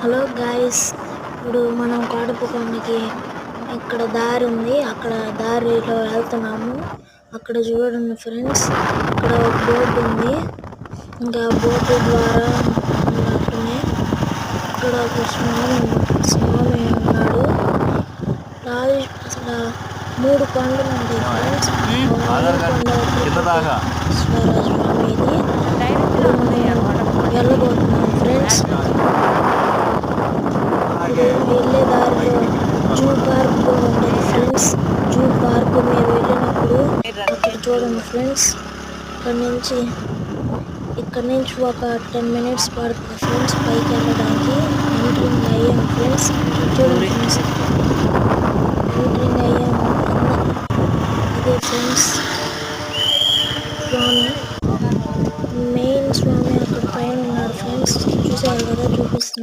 Hello guys, ఇప్పుడు మనం కోటప్పకొండకి ఇక్కడ దారి ఉంది. అక్కడ దారిలో వెళ్తున్నాము. అక్కడ చూడండి ఫ్రెండ్స్, ఇక్కడ ఒక బోర్డు ఉంది. ఇంకా బోర్డు ద్వారా ఉన్నట్టునే ఇక్కడ ఒక స్వామి ఉన్నాడు. అసలు 3 కొండలు ఉంటాయి ఫ్రెండ్స్. స్వామి ఇది. ఇప్పుడు మనం వెళ్ళబోతున్నాం ఫ్రెండ్స్. వెళ్ళే దారిలో జూ పార్క్ కూడా ఉంటుంది ఫ్రెండ్స్. జూ పార్క్ మీరు వెళ్ళినప్పుడు అక్కడ చూడండి ఫ్రెండ్స్. ఇక్కడ నుంచి ఒక 10 minutes పడుతుంది ఫ్రెండ్స్ పైకి వెళ్ళడానికి. ఎంట్రింగ్ అయ్యాము ఫ్రెండ్స్. చూడండి ఫ్రెండ్స్, ఎంట్రింగ్ అయ్యాము. అదే ఫ్రెండ్స్.